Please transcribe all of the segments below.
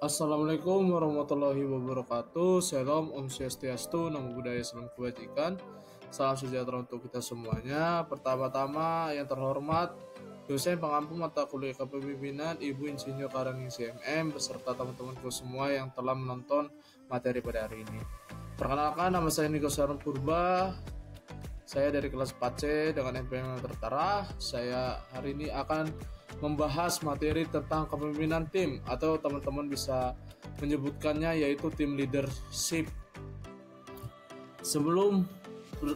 Assalamualaikum warahmatullahi wabarakatuh. Shalom, Om Swastiastu, Namo Buddhaya, Salam Kebajikan. Salam sejahtera untuk kita semuanya. Pertama-tama yang terhormat dosen pengampu mata kuliah kepemimpinan Ibu Insinyur Karangningsih MM beserta teman-temanku semua yang telah menonton materi pada hari ini. Perkenalkan, nama saya Niko Sarung Purba. Saya dari kelas 4C dengan NPM yang tertera. Saya hari ini akan membahas materi tentang kepemimpinan tim, atau teman-teman bisa menyebutkannya yaitu tim leadership. Sebelum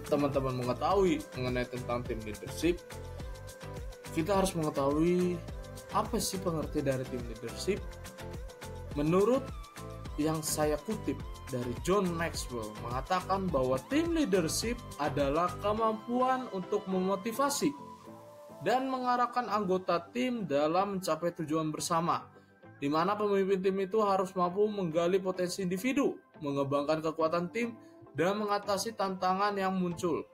teman-teman mengetahui mengenai tentang tim leadership, kita harus mengetahui apa sih pengertian dari tim leadership. Menurut yang saya kutip dari John Maxwell mengatakan bahwa tim leadership adalah kemampuan untuk memotivasi dan mengarahkan anggota tim dalam mencapai tujuan bersama, di mana pemimpin tim itu harus mampu menggali potensi individu, mengembangkan kekuatan tim, dan mengatasi tantangan yang muncul.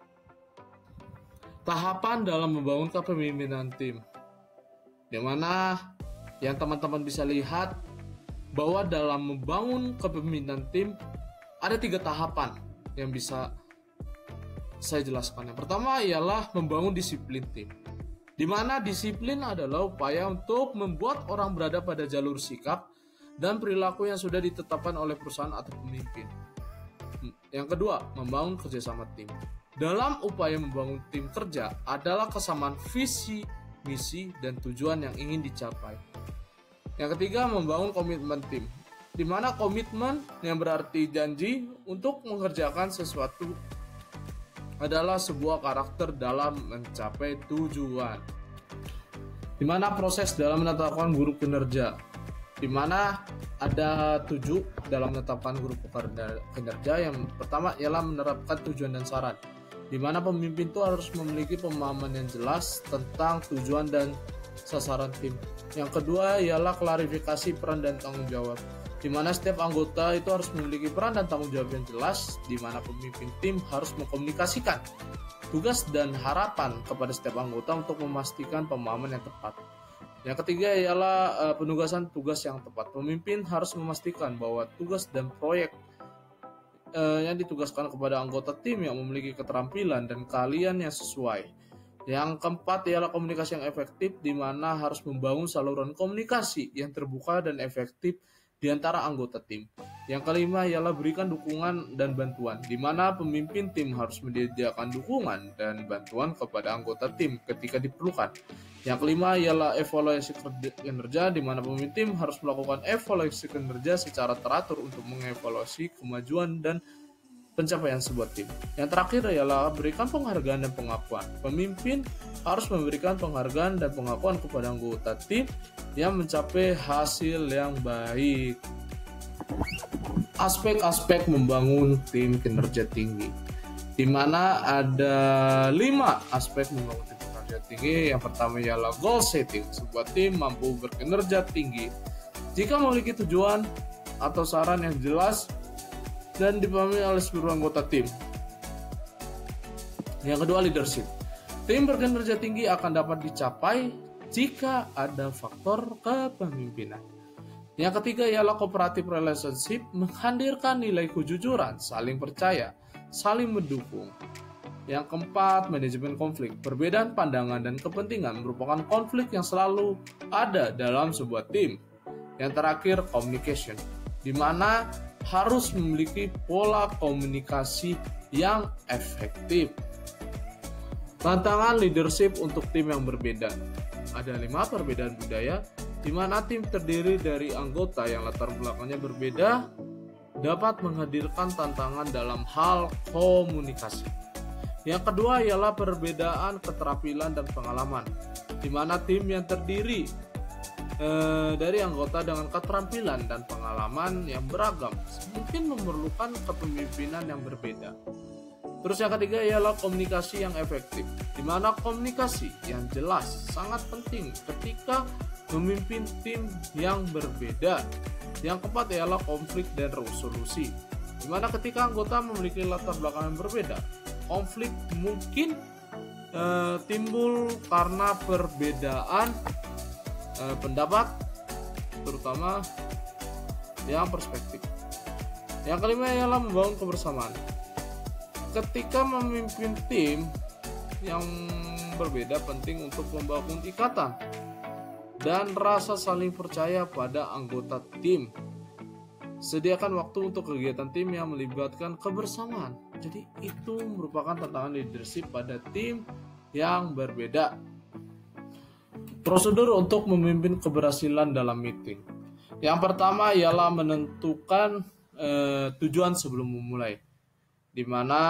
Tahapan dalam membangun kepemimpinan tim, di mana yang teman-teman bisa lihat bahwa dalam membangun kepemimpinan tim ada 3 tahapan yang bisa saya jelaskan. Yang pertama ialah membangun disiplin tim, di mana disiplin adalah upaya untuk membuat orang berada pada jalur sikap dan perilaku yang sudah ditetapkan oleh perusahaan atau pemimpin. Yang kedua, membangun kerjasama tim. Dalam upaya membangun tim kerja adalah kesamaan visi, misi, dan tujuan yang ingin dicapai. Yang ketiga, membangun komitmen tim, di mana komitmen yang berarti janji untuk mengerjakan sesuatu adalah sebuah karakter dalam mencapai tujuan. Di mana proses dalam menetapkan guru kinerja, di mana ada 7 dalam menetapkan guru kinerja. Yang pertama ialah menerapkan tujuan dan saran, di mana pemimpin itu harus memiliki pemahaman yang jelas tentang tujuan dan sasaran tim. Yang kedua ialah klarifikasi peran dan tanggung jawab, di mana setiap anggota itu harus memiliki peran dan tanggung jawab yang jelas, di mana pemimpin tim harus mengkomunikasikan tugas dan harapan kepada setiap anggota untuk memastikan pemahaman yang tepat. Yang ketiga ialah penugasan tugas yang tepat. Pemimpin harus memastikan bahwa tugas dan proyek yang ditugaskan kepada anggota tim yang memiliki keterampilan dan keahlian yang sesuai. Yang keempat ialah komunikasi yang efektif, di mana harus membangun saluran komunikasi yang terbuka dan efektif di antara anggota tim. Yang kelima ialah berikan dukungan dan bantuan, di mana pemimpin tim harus menyediakan dukungan dan bantuan kepada anggota tim ketika diperlukan. Yang kelima ialah evaluasi kinerja, di mana pemimpin tim harus melakukan evaluasi kinerja secara teratur untuk mengevaluasi kemajuan dan pencapaian sebuah tim. Yang terakhir ialah berikan penghargaan dan pengakuan. Pemimpin harus memberikan penghargaan dan pengakuan kepada anggota tim yang mencapai hasil yang baik. Aspek-aspek membangun tim kinerja tinggi, di mana ada 5 aspek membangun tim kinerja tinggi. Yang pertama ialah goal setting. Sebuah tim mampu berkinerja tinggi jika memiliki tujuan atau saran yang jelas dan dipahami oleh seluruh anggota tim. Yang kedua, leadership. Tim berkinerja tinggi akan dapat dicapai jika ada faktor kepemimpinan. Yang ketiga ialah cooperative relationship, menghadirkan nilai kejujuran, saling percaya, saling mendukung. Yang keempat, manajemen konflik. Perbedaan pandangan dan kepentingan merupakan konflik yang selalu ada dalam sebuah tim. Yang terakhir, communication, di mana harus memiliki pola komunikasi yang efektif. Tantangan leadership untuk tim yang berbeda. Ada 5 perbedaan budaya, di mana tim terdiri dari anggota yang latar belakangnya berbeda dapat menghadirkan tantangan dalam hal komunikasi. Yang kedua ialah perbedaan keterampilan dan pengalaman, di mana tim yang terdiri dari anggota dengan keterampilan dan pengalaman yang beragam mungkin memerlukan kepemimpinan yang berbeda. Terus yang ketiga ialah komunikasi yang efektif, di mana komunikasi yang jelas sangat penting ketika memimpin tim yang berbeda. Yang keempat ialah konflik dan resolusi, di mana ketika anggota memiliki latar belakang yang berbeda, konflik mungkin timbul karena perbedaan pendapat, terutama yang perspektif. Yang kelima ialah membangun kebersamaan. Ketika memimpin tim yang berbeda, penting untuk membangun ikatan dan rasa saling percaya pada anggota tim. Sediakan waktu untuk kegiatan tim yang melibatkan kebersamaan. Jadi itu merupakan tantangan leadership pada tim yang berbeda. Prosedur untuk memimpin keberhasilan dalam meeting. Yang pertama ialah menentukan tujuan sebelum memulai, di mana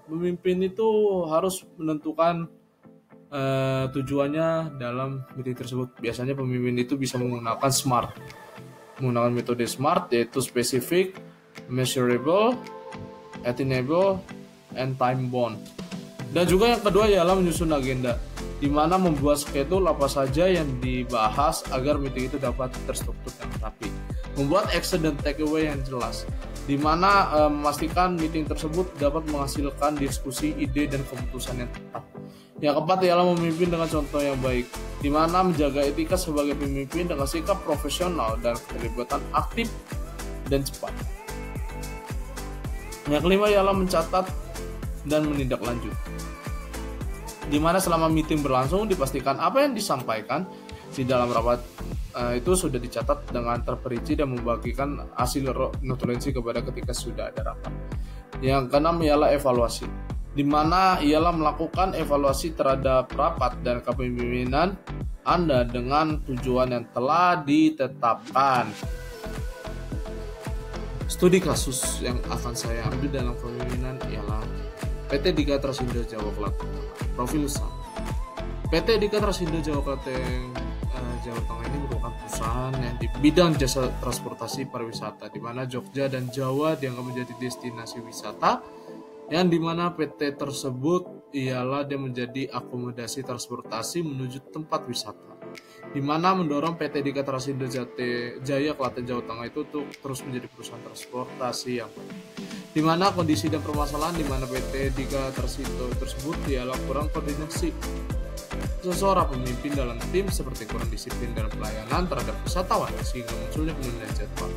pemimpin itu harus menentukan tujuannya dalam meeting tersebut. Biasanya pemimpin itu bisa menggunakan metode SMART, yaitu specific, measurable, attainable, and time bound. Dan juga yang kedua ialah menyusun agenda, di mana membuat schedule apa saja yang dibahas agar meeting itu dapat terstruktur dan rapi. Membuat action dan takeaway yang jelas, di mana memastikan meeting tersebut dapat menghasilkan diskusi, ide, dan keputusan yang tepat. Yang keempat ialah memimpin dengan contoh yang baik, di mana menjaga etika sebagai pemimpin dengan sikap profesional dan keterlibatan aktif dan cepat. Yang kelima ialah mencatat dan menindaklanjut, di mana selama meeting berlangsung dipastikan apa yang disampaikan di dalam rapat itu sudah dicatat dengan terperinci dan membagikan hasil notulensi kepada ketika sudah ada rapat. Yang keenam ialah evaluasi, di mana ialah melakukan evaluasi terhadap rapat dan kepemimpinan Anda dengan tujuan yang telah ditetapkan. Studi kasus yang akan saya ambil dalam kepemimpinan ialah PT Dika Trasindo Jawa Klaten. Profil usaha. PT Dika Trasindo Jawa Klaten Jawa Tengah ini merupakan perusahaan yang di bidang jasa transportasi pariwisata, di mana Jogja dan Jawa dianggap menjadi destinasi wisata, yang dimana PT tersebut ialah dia menjadi akomodasi transportasi menuju tempat wisata, di mana mendorong PT Dika Trasindo Jaya Klaten Jawa Tengah itu untuk terus menjadi perusahaan transportasi yang baik. Di mana kondisi dan permasalahan di mana PT Dika Trasindo tersebut ialah kurang koordinasi seseorang pemimpin dalam tim, seperti kurang disiplin dalam pelayanan terhadap wisatawan sehingga munculnya penundaan jadwal.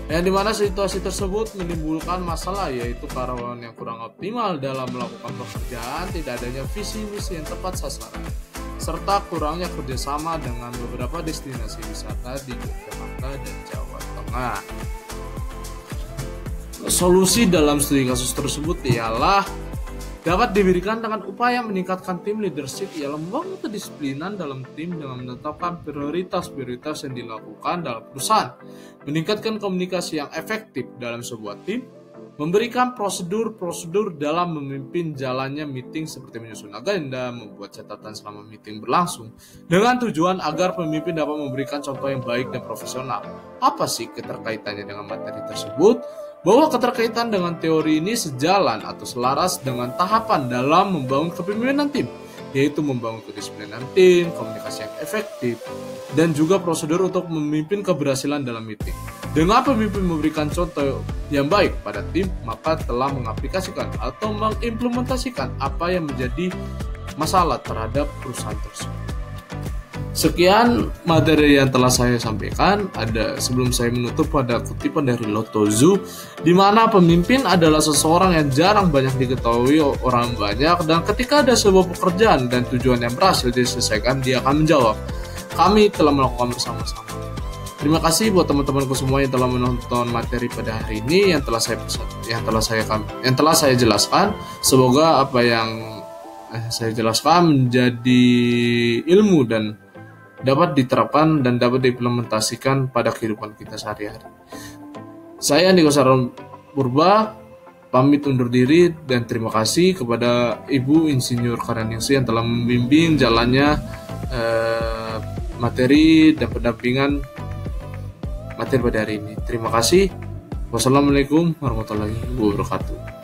Yang dimana situasi tersebut menimbulkan masalah, yaitu karyawan yang kurang optimal dalam melakukan pekerjaan, tidak adanya visi misi yang tepat sasaran, serta kurangnya kerjasama dengan beberapa destinasi wisata di Yogyakarta dan Jawa Tengah. Solusi dalam studi kasus tersebut ialah dapat diberikan dengan upaya meningkatkan tim leadership, ialah membangun kedisiplinan dalam tim dengan menetapkan prioritas-prioritas yang dilakukan dalam perusahaan, meningkatkan komunikasi yang efektif dalam sebuah tim, memberikan prosedur-prosedur dalam memimpin jalannya meeting seperti menyusun agenda, membuat catatan selama meeting berlangsung, dengan tujuan agar pemimpin dapat memberikan contoh yang baik dan profesional. Apa sih keterkaitannya dengan materi tersebut? Bahwa keterkaitan dengan teori ini sejalan atau selaras dengan tahapan dalam membangun kepemimpinan tim, yaitu membangun kedisiplinan tim, komunikasi yang efektif, dan juga prosedur untuk memimpin keberhasilan dalam meeting. Dengan pemimpin memberikan contoh yang baik pada tim, maka telah mengaplikasikan atau mengimplementasikan apa yang menjadi masalah terhadap perusahaan tersebut. Sekian materi yang telah saya sampaikan. Sebelum saya menutup, pada kutipan dari Lotozu, di mana pemimpin adalah seseorang yang jarang banyak diketahui orang banyak, dan ketika ada sebuah pekerjaan dan tujuan yang berhasil diselesaikan, dia akan menjawab, "Kami telah melakukan bersama-sama." Terima kasih buat teman-temanku semua yang telah menonton materi pada hari ini yang telah saya jelaskan. Semoga apa yang saya jelaskan menjadi ilmu dan dapat diterapkan dan dapat diimplementasikan pada kehidupan kita sehari-hari. Saya Andika Saron Purba pamit undur diri, dan terima kasih kepada Ibu Insinyur Karyaningsih yang telah membimbing jalannya materi dan pendampingan materi pada hari ini. Terima kasih. Wassalamualaikum warahmatullahi wabarakatuh.